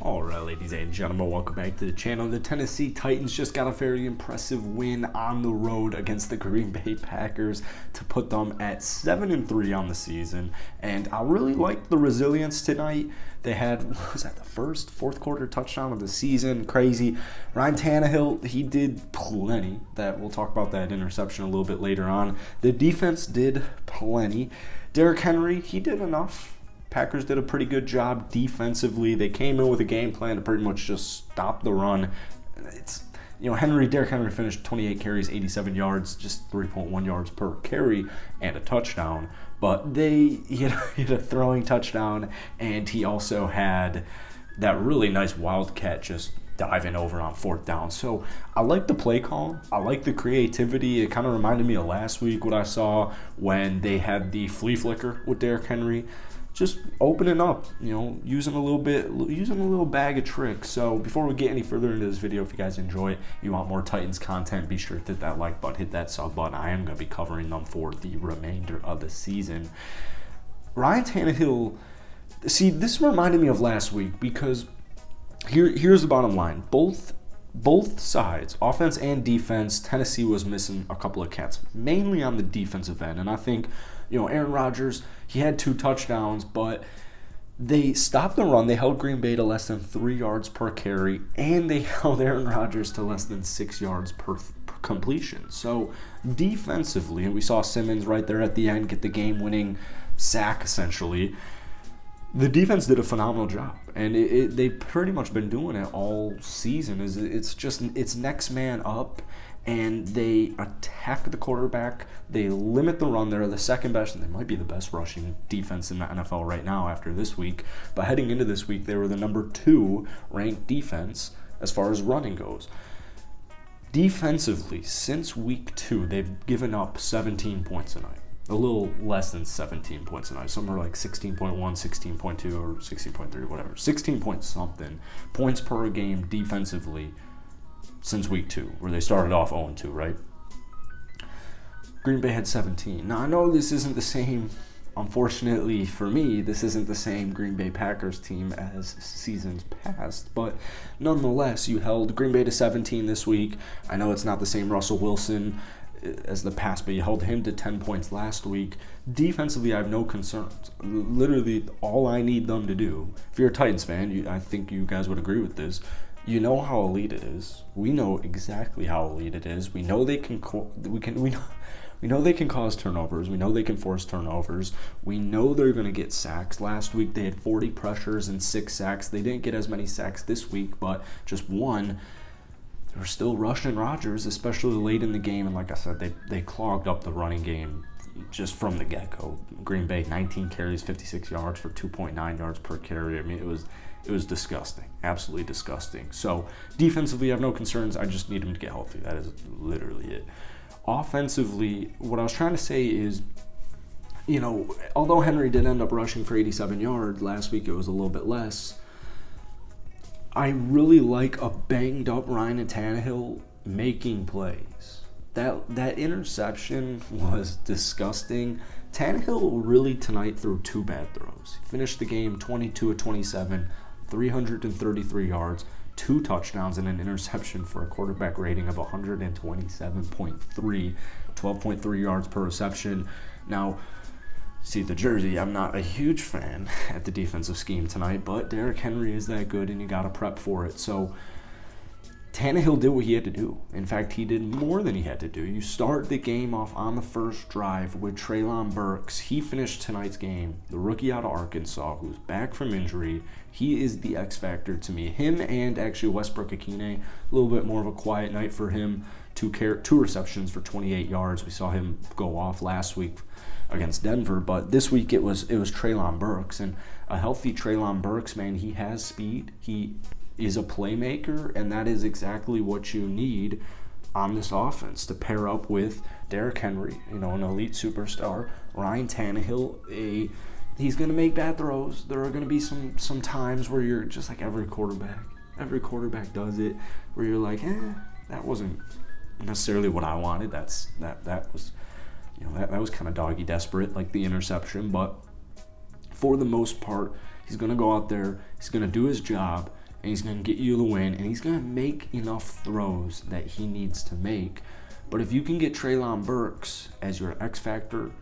Alright, ladies and gentlemen, welcome back to the channel. The Tennessee Titans just got a very impressive win on the road against the Green Bay Packers to put them at 7-3 on the season. And I really liked the resilience tonight. They had, what was that, the fourth quarter touchdown of the season? Crazy. Ryan Tannehill, he did plenty. We'll talk about that interception a little bit later on. The defense did plenty. Derrick Henry, he did enough. Packers did a pretty good job defensively. They came in with a game plan to pretty much just stop the run. Derrick Henry finished 28 carries, 87 yards, just 3.1 yards per carry, and a touchdown. But he had a throwing touchdown, and he also had that really nice wildcat just diving over on fourth down. So I like the play call. I like the creativity. It kind of reminded me of last week, what I saw when they had the flea flicker with Derrick Henry. Just opening up, using a little bag of tricks. So before we get any further into this video, if you guys enjoy it, you want more Titans content, be sure to hit that like button, hit that sub button. I am going to be covering them for the remainder of the season. Ryan Tannehill, see, this reminded me of last week because here's the bottom line. Both sides, offense and defense, Tennessee was missing a couple of cats, mainly on the defensive end. And I think, Aaron Rodgers, he had 2 touchdowns, but they stopped the run. They held Green Bay to less than 3 yards per carry, and they held Aaron Rodgers to less than 6 yards per completion. So defensively, and we saw Simmons right there at the end get the game-winning sack, essentially. The defense did a phenomenal job, and they've pretty much been doing it all season. It's next man up, and they attack the quarterback. They limit the run. They're the second best, and they might be the best rushing defense in the NFL right now after this week. But heading into this week, they were the number 2 ranked defense as far as running goes. Defensively, since week 2, they've given up 17 points a night. A little less than 17 points a night. Some are like 16.1, 16.2, or 16.3, whatever. 16 point something points per game defensively since week 2, where they started off 0-2, right? Green Bay had 17. Now, I know this isn't the same, unfortunately for me, this isn't the same Green Bay Packers team as seasons past, but nonetheless, you held Green Bay to 17 this week. I know it's not the same Russell Wilson as the past, but you held him to 10 points last week. Defensively, I have no concerns. Literally, all I need them to do, if you're a Titans fan, I think you guys would agree with this, you know how elite it is. We know exactly how elite it is. We know they can we know they can cause turnovers. We know they can force turnovers. We know they're going to get sacks. Last week, they had 40 pressures and 6 sacks. They didn't get as many sacks this week, but just 1. They were still rushing Rodgers, especially late in the game. And like I said, they clogged up the running game just from the get-go. Green Bay, 19 carries, 56 yards for 2.9 yards per carry. I mean, it was disgusting, absolutely disgusting. So defensively, I have no concerns. I just need them to get healthy. That is literally it. Offensively, what I was trying to say is, although Henry did end up rushing for 87 yards, last week it was a little bit less. I really like a banged-up Ryan Tannehill making plays. That interception was disgusting. Tannehill really tonight threw 2 bad throws. He finished the game 22 of 27, 333 yards, 2 touchdowns, and an interception for a quarterback rating of 127.3, 12.3 yards per reception. Now, see the jersey, I'm not a huge fan at the defensive scheme tonight, but Derrick Henry is that good, and you got to prep for it. So Tannehill did what he had to do. In fact, he did more than he had to do. You start the game off on the first drive with Treylon Burks. He finished tonight's game, the rookie out of Arkansas, who's back from injury. He is the X factor to me. Him and actually Westbrook-Ikhine, a little bit more of a quiet night for him. 2 receptions for 28 yards. We saw him go off last week against Denver, but this week it was Treylon Burks, and a healthy Treylon Burks, man, he has speed. He is a playmaker, and that is exactly what you need on this offense to pair up with Derrick Henry, an elite superstar. Ryan Tannehill, he's going to make bad throws. There are going to be some times where you're just like every quarterback does it, where you're like, that wasn't necessarily what I wanted. That was kind of doggy desperate, like the interception, but for the most part, he's going to go out there, he's going to do his job, and he's going to get you the win, and he's going to make enough throws that he needs to make. But if you can get Treylon Burks as your X factor,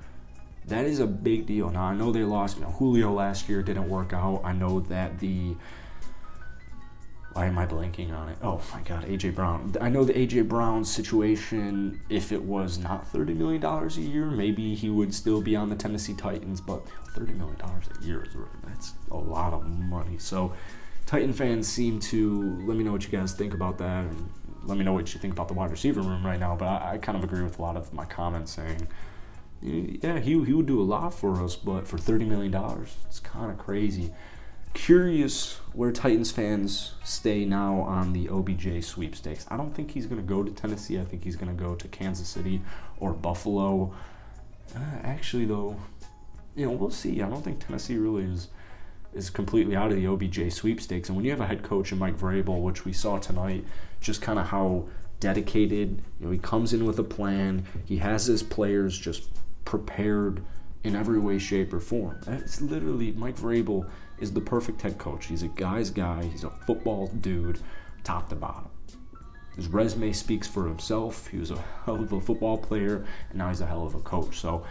that is a big deal. Now, I know they lost, Julio last year didn't work out. I know that why am I blanking on it? Oh my God, A.J. Brown. I know the A.J. Brown situation, if it was not $30 million a year, maybe he would still be on the Tennessee Titans, but $30 million a year, that's a lot of money. So Titan fans seem to, let me know what you guys think about that, and let me know what you think about the wide receiver room right now, but I kind of agree with a lot of my comments saying, yeah, he would do a lot for us, but for $30 million, it's kind of crazy. Curious where Titans fans stay now on the OBJ sweepstakes. I don't think he's going to go to Tennessee. I think he's going to go to Kansas City or Buffalo. Actually, though, we'll see. I don't think Tennessee really is completely out of the OBJ sweepstakes. And when you have a head coach in Mike Vrabel, which we saw tonight, just kind of how dedicated, he comes in with a plan. He has his players just prepared in every way, shape, or form. It's literally, Mike Vrabel is the perfect head coach. He's a guy's guy. He's a football dude, top to bottom. His resume speaks for himself. He was a hell of a football player, and now he's a hell of a coach. So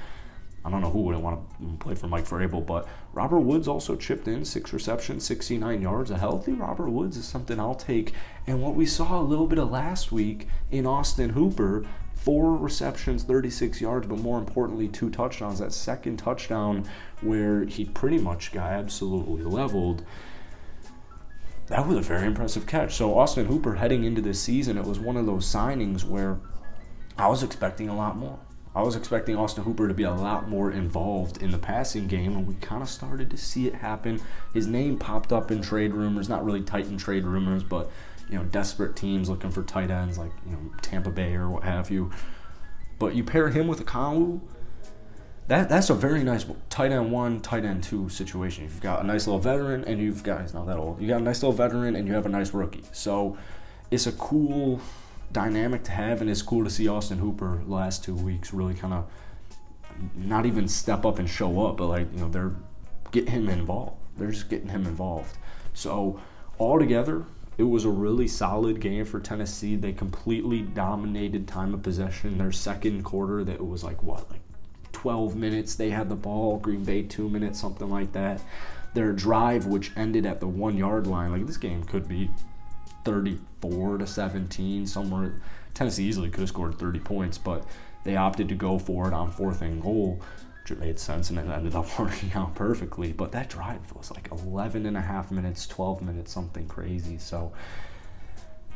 I don't know who wouldn't want to play for Mike Vrabel, but Robert Woods also chipped in, 6 receptions, 69 yards. A healthy Robert Woods is something I'll take. And what we saw a little bit of last week in Austin Hooper, 4 receptions, 36 yards, but more importantly, 2 touchdowns. That second touchdown where he pretty much got absolutely leveled, that was a very impressive catch. So Austin Hooper heading into this season, it was one of those signings where I was expecting a lot more. I was expecting Austin Hooper to be a lot more involved in the passing game, and we kind of started to see it happen. His name popped up in trade rumors, not really Titan trade rumors, but desperate teams looking for tight ends like Tampa Bay or what have you. But you pair him with a Okongwu, that's a very nice tight end 1, tight end 2 situation. You've got a nice little veteran, and he's not that old. You got a nice little veteran, and you have a nice rookie. So it's a cool dynamic to have, and it's cool to see Austin Hooper the last 2 weeks really kind of not even step up and show up, but they're getting him involved. They're just getting him involved. So altogether, it was a really solid game for Tennessee. They completely dominated time of possession. Their second quarter, that it was 12 minutes. They had the ball. Green Bay 2 minutes, something like that. Their drive, which ended at the 1-yard line, this game could be 34-17 somewhere. Tennessee easily could have scored 30 points, but they opted to go for it on 4th and goal, which made sense, and it ended up working out perfectly. But that drive was 11 and a half minutes, 12 minutes, something crazy. So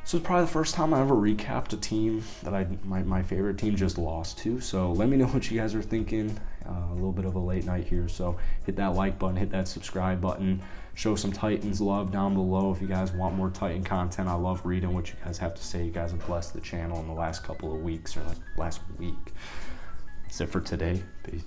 this was probably the first time I ever recapped a team that my favorite team just lost to. So let me know what you guys are thinking. A little bit of a late night here, so hit that like button, hit that subscribe button, show some Titans love down below if you guys want more Titan content. I love reading what you guys have to say. You guys have blessed the channel in the last couple of weeks, or last week. That's it for today. Peace.